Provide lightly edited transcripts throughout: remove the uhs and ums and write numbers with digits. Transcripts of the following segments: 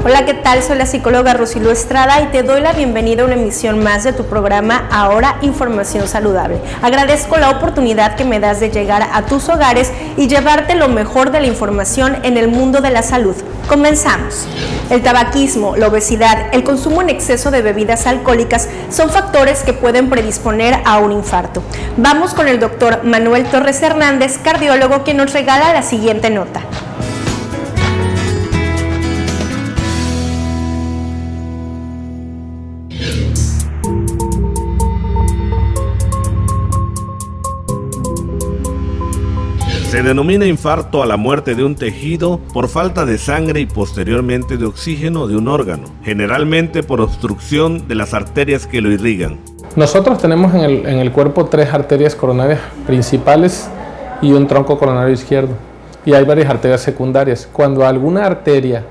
Hola, ¿qué tal? Soy la psicóloga Rosilo Estrada y te doy la bienvenida a una emisión más de tu programa Ahora Información Saludable. Agradezco la oportunidad que me das de llegar a tus hogares y llevarte lo mejor de la información en el mundo de la salud. Comenzamos. El tabaquismo, la obesidad, el consumo en exceso de bebidas alcohólicas son factores que pueden predisponer a un infarto. Vamos con el doctor Manuel Torres Hernández, cardiólogo, quien nos regala la siguiente nota. Se denomina infarto a la muerte de un tejido por falta de sangre y posteriormente de oxígeno de un órgano, generalmente por obstrucción de las arterias que lo irrigan. Nosotros tenemos en el cuerpo 3 arterias coronarias principales y un tronco coronario izquierdo, y hay varias arterias secundarias. Cuando alguna arteria,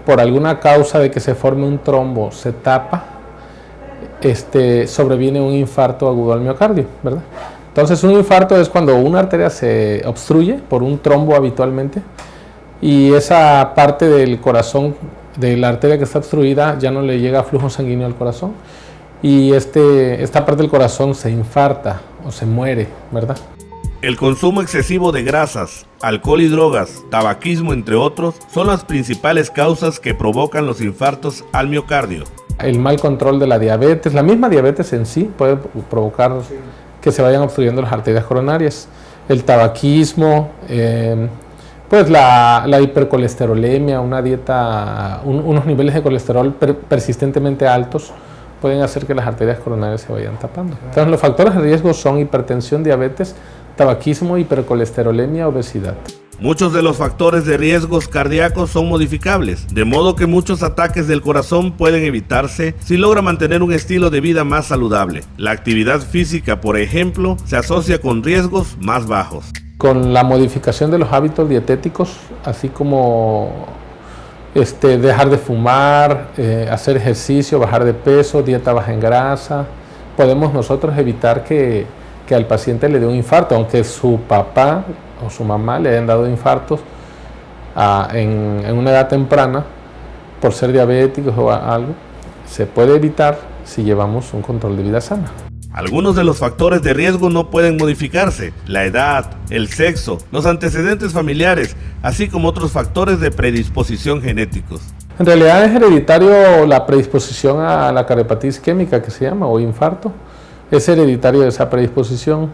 por alguna causa de que se forme un trombo, se tapa, sobreviene un infarto agudo al miocardio, ¿verdad? Entonces, un infarto es cuando una arteria se obstruye por un trombo habitualmente y esa parte del corazón, de la arteria que está obstruida, ya no le llega flujo sanguíneo al corazón y esta parte del corazón se infarta o se muere, ¿verdad? El consumo excesivo de grasas, alcohol y drogas, tabaquismo, entre otros, son las principales causas que provocan los infartos al miocardio. El mal control de la diabetes, la misma diabetes en sí puede provocar que se vayan obstruyendo las arterias coronarias. El tabaquismo, pues la hipercolesterolemia, una dieta, unos niveles de colesterol persistentemente altos pueden hacer que las arterias coronarias se vayan tapando. Entonces, los factores de riesgo son hipertensión, diabetes, tabaquismo, hipercolesterolemia, obesidad. Muchos de los factores de riesgos cardíacos son modificables, de modo que muchos ataques del corazón pueden evitarse si logra mantener un estilo de vida más saludable. La actividad física, por ejemplo, se asocia con riesgos más bajos. Con la modificación de los hábitos dietéticos, así como dejar de fumar, hacer ejercicio, bajar de peso, dieta baja en grasa, podemos nosotros evitar que al paciente le dé un infarto, aunque su papá o su mamá le hayan dado infartos en una edad temprana por ser diabéticos o algo, se puede evitar si llevamos un control de vida sana. Algunos de los factores de riesgo no pueden modificarse: la edad, el sexo, los antecedentes familiares, así como otros factores de predisposición genéticos. En realidad es hereditario la predisposición a la cardiopatia isquémica, que se llama, o infarto. Es hereditario esa predisposición,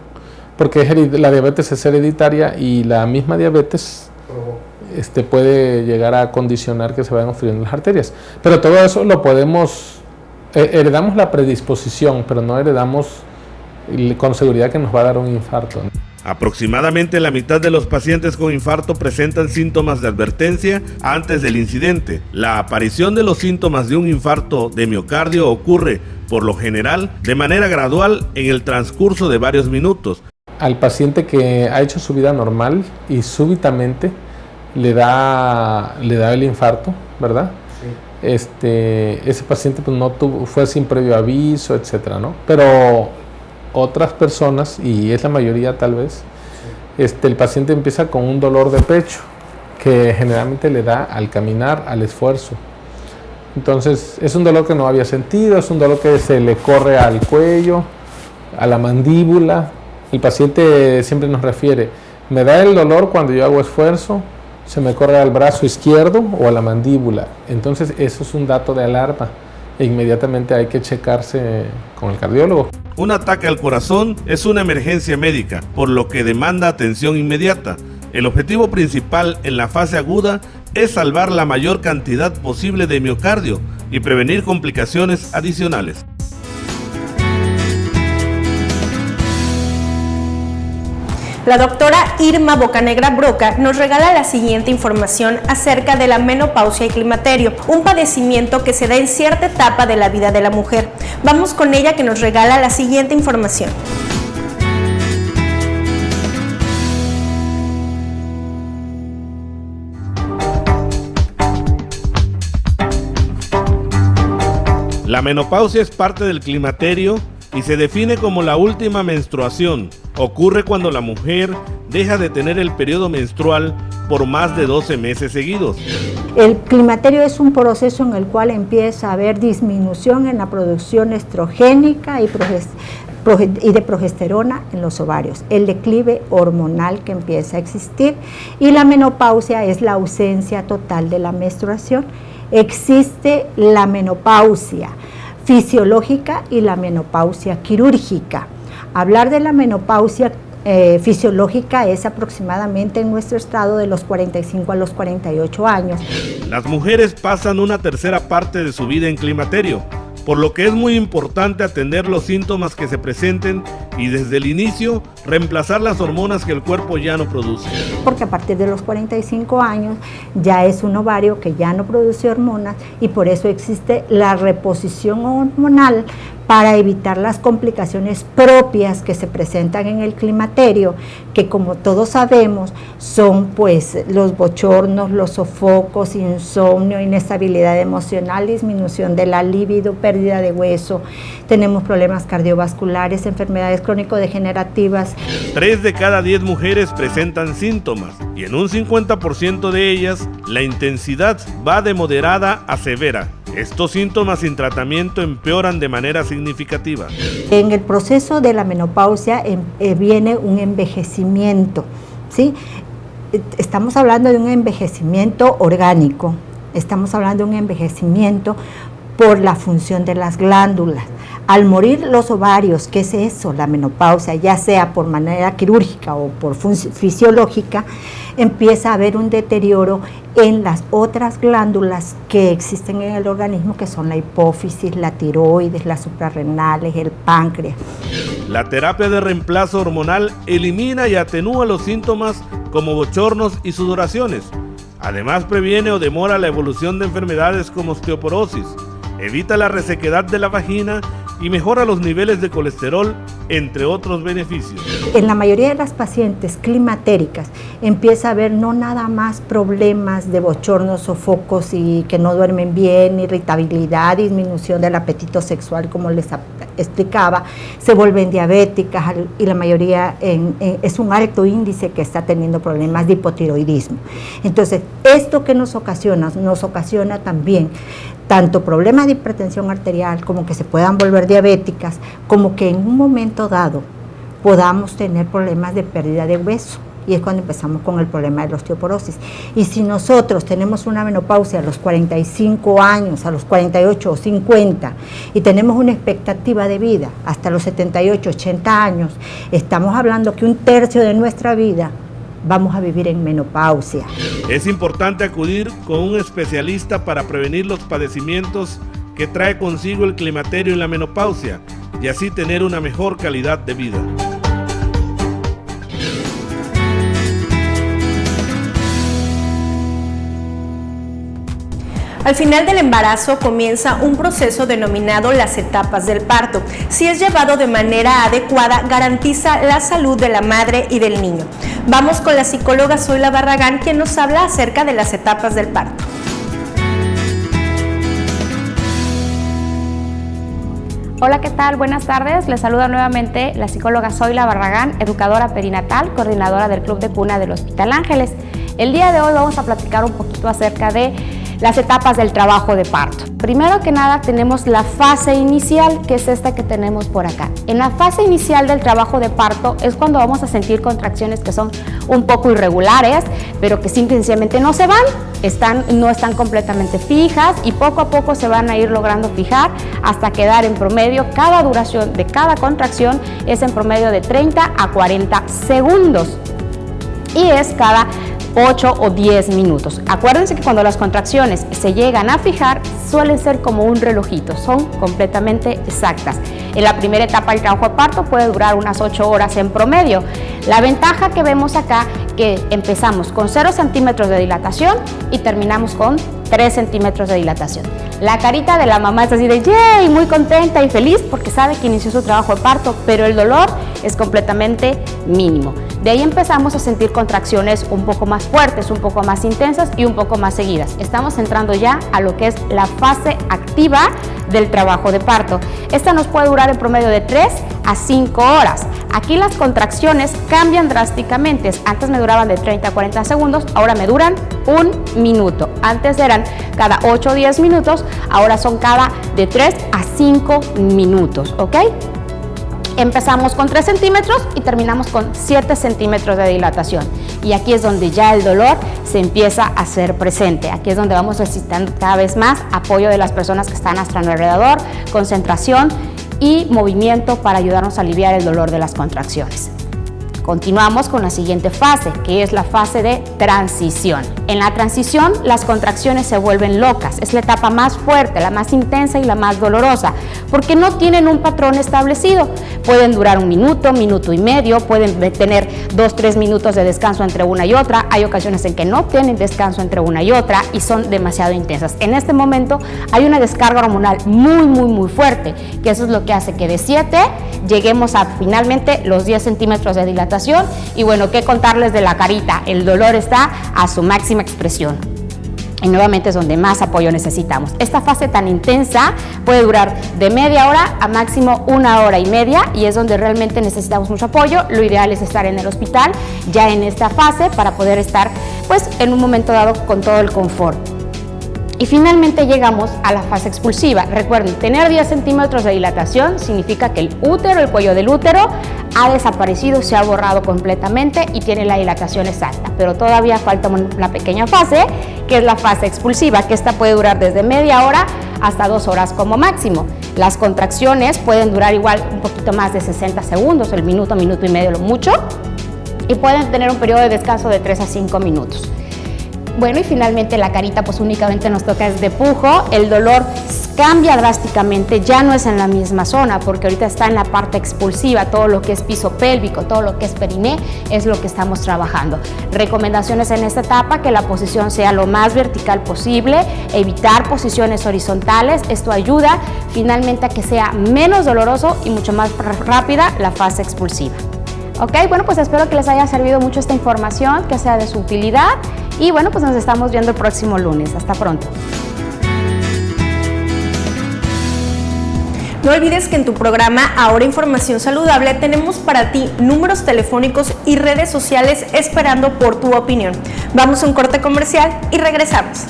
porque la diabetes es hereditaria y la misma diabetes puede llegar a condicionar que se vayan obstruyendo las arterias. Pero todo eso lo podemos, heredamos la predisposición, pero no heredamos con seguridad que nos va a dar un infarto. Aproximadamente la mitad de los pacientes con infarto presentan síntomas de advertencia antes del incidente. La aparición de los síntomas de un infarto de miocardio ocurre, por lo general, de manera gradual en el transcurso de varios minutos. Al paciente que ha hecho su vida normal y súbitamente le da el infarto, ¿verdad? Sí. Ese paciente pues fue sin previo aviso, etcétera, ¿no? Pero otras personas, y es la mayoría tal vez, el paciente empieza con un dolor de pecho que generalmente le da al caminar, al esfuerzo. Entonces es un dolor que no había sentido, es un dolor que se le corre al cuello, a la mandíbula. El paciente siempre nos refiere: me da el dolor cuando yo hago esfuerzo, se me corre al brazo izquierdo o a la mandíbula. Entonces eso es un dato de alarma e inmediatamente hay que checarse con el cardiólogo. Un ataque al corazón es una emergencia médica, por lo que demanda atención inmediata. El objetivo principal en la fase aguda es salvar la mayor cantidad posible de miocardio y prevenir complicaciones adicionales. La doctora Irma Bocanegra Broca nos regala la siguiente información acerca de la menopausia y climaterio, un padecimiento que se da en cierta etapa de la vida de la mujer. Vamos con ella, que nos regala la siguiente información. La menopausia es parte del climaterio y se define como la última menstruación. Ocurre cuando la mujer deja de tener el periodo menstrual por más de 12 meses seguidos. El climaterio es un proceso en el cual empieza a haber disminución en la producción estrogénica y de progesterona en los ovarios, el declive hormonal que empieza a existir, y la menopausia es la ausencia total de la menstruación. Existe la menopausia fisiológica y la menopausia quirúrgica. Hablar de la menopausia fisiológica es aproximadamente en nuestro estado de los 45 a los 48 años. Las mujeres pasan una tercera parte de su vida en climaterio, por lo que es muy importante atender los síntomas que se presenten y desde el inicio reemplazar las hormonas que el cuerpo ya no produce. Porque a partir de los 45 años ya es un ovario que ya no produce hormonas y por eso existe la reposición hormonal para evitar las complicaciones propias que se presentan en el climaterio, que como todos sabemos son pues los bochornos, los sofocos, insomnio, inestabilidad emocional, disminución de la libido, pérdida de hueso, tenemos problemas cardiovasculares, enfermedades crónico-degenerativas. 3 de cada 10 mujeres presentan síntomas y en un 50% de ellas la intensidad va de moderada a severa. Estos síntomas sin tratamiento empeoran de manera significativa. En el proceso de la menopausia viene un envejecimiento, ¿sí? Estamos hablando de un envejecimiento orgánico, estamos hablando de un envejecimiento por la función de las glándulas. Al morir los ovarios, ¿qué es eso? La menopausia, ya sea por manera quirúrgica o por fisiológica, empieza a haber un deterioro en las otras glándulas que existen en el organismo, que son la hipófisis, la tiroides, las suprarrenales, el páncreas. La terapia de reemplazo hormonal elimina y atenúa los síntomas como bochornos y sudoraciones. Además, previene o demora la evolución de enfermedades como osteoporosis, evita la resequedad de la vagina y mejora los niveles de colesterol, entre otros beneficios. En la mayoría de las pacientes climatéricas empieza a haber no nada más problemas de bochornos, sofocos y que no duermen bien, irritabilidad, disminución del apetito sexual, como les explicaba, se vuelven diabéticas y la mayoría es un alto índice que está teniendo problemas de hipotiroidismo. Entonces, esto que nos ocasiona también tanto problemas de hipertensión arterial como que se puedan volver diabéticas, como que en un momento dado podamos tener problemas de pérdida de hueso, y es cuando empezamos con el problema de la osteoporosis. Y si nosotros tenemos una menopausia a los 45 años, a los 48 o 50, y tenemos una expectativa de vida hasta los 78, 80 años, estamos hablando que un tercio de nuestra vida vamos a vivir en menopausia. Es importante acudir con un especialista para prevenir los padecimientos que trae consigo el climaterio y la menopausia, y así tener una mejor calidad de vida. Al final del embarazo comienza un proceso denominado las etapas del parto. Si es llevado de manera adecuada, garantiza la salud de la madre y del niño. Vamos con la psicóloga Zoila Barragán, quien nos habla acerca de las etapas del parto. Hola, ¿qué tal? Buenas tardes. Les saluda nuevamente la psicóloga Zoila Barragán, educadora perinatal, coordinadora del Club de Cuna del Hospital Ángeles. El día de hoy vamos a platicar un poquito acerca de las etapas del trabajo de parto. Primero que nada tenemos la fase inicial, que es esta que tenemos por acá. En la fase inicial del trabajo de parto es cuando vamos a sentir contracciones que son un poco irregulares, pero que simplemente no se van, no están completamente fijas y poco a poco se van a ir logrando fijar hasta quedar en promedio, cada duración de cada contracción es en promedio de 30 a 40 segundos y es cada 8 o 10 minutos. Acuérdense que cuando las contracciones se llegan a fijar, suelen ser como un relojito, son completamente exactas. En la primera etapa del trabajo de parto puede durar unas 8 horas en promedio. La ventaja que vemos acá, que empezamos con 0 centímetros de dilatación y terminamos con 3 centímetros de dilatación. La carita de la mamá es así de ¡yay! Muy contenta y feliz porque sabe que inició su trabajo de parto, pero el dolor es completamente mínimo. De ahí empezamos a sentir contracciones un poco más fuertes, un poco más intensas y un poco más seguidas. Estamos entrando ya a lo que es la fase activa del trabajo de parto. Esta nos puede durar en promedio de 3 a 5 horas. Aquí las contracciones cambian drásticamente. Antes me duraban de 30 a 40 segundos, ahora me duran 1 minuto. Antes eran cada 8 o 10 minutos, ahora son cada de 3 a 5 minutos, ¿ok? Empezamos con 3 centímetros y terminamos con 7 centímetros de dilatación. Y aquí es donde ya el dolor se empieza a hacer presente. Aquí es donde vamos necesitando cada vez más apoyo de las personas que están a nuestro alrededor, concentración y movimiento para ayudarnos a aliviar el dolor de las contracciones. Continuamos con la siguiente fase, que es la fase de transición. En la transición, las contracciones se vuelven locas. Es la etapa más fuerte, la más intensa y la más dolorosa, porque no tienen un patrón establecido. Pueden durar 1 minuto, minuto y medio, pueden tener 2-3 minutos de descanso entre una y otra. Hay ocasiones en que no tienen descanso entre una y otra y son demasiado intensas. En este momento hay una descarga hormonal muy fuerte, que eso es lo que hace que de 7 lleguemos a finalmente los 10 centímetros de dilatación. Y bueno, ¿qué contarles de la carita? El dolor está a su máxima expresión. Y nuevamente es donde más apoyo necesitamos. Esta fase tan intensa puede durar de media hora a máximo 1 hora y media y es donde realmente necesitamos mucho apoyo. Lo ideal es estar en el hospital ya en esta fase para poder estar pues en un momento dado con todo el confort. Y finalmente llegamos a la fase expulsiva. Recuerden, tener 10 centímetros de dilatación significa que el útero, el cuello del útero, ha desaparecido, se ha borrado completamente y tiene la dilatación exacta. Pero todavía falta una pequeña fase, que es la fase expulsiva, que esta puede durar desde media hora hasta 2 horas como máximo. Las contracciones pueden durar igual un poquito más de 60 segundos, el minuto, minuto y medio lo mucho, y pueden tener un periodo de descanso de 3 a 5 minutos. Bueno, y finalmente la carita pues únicamente nos toca es de pujo. El dolor cambia drásticamente, ya no es en la misma zona porque ahorita está en la parte expulsiva, todo lo que es piso pélvico, todo lo que es periné es lo que estamos trabajando. Recomendaciones en esta etapa, que la posición sea lo más vertical posible, evitar posiciones horizontales, esto ayuda finalmente a que sea menos doloroso y mucho más rápida la fase expulsiva. Ok, bueno, pues espero que les haya servido mucho esta información, que sea de su utilidad y bueno, pues nos estamos viendo el próximo lunes. Hasta pronto. No olvides que en tu programa Ahora Información Saludable tenemos para ti números telefónicos y redes sociales esperando por tu opinión. Vamos a un corte comercial y regresamos.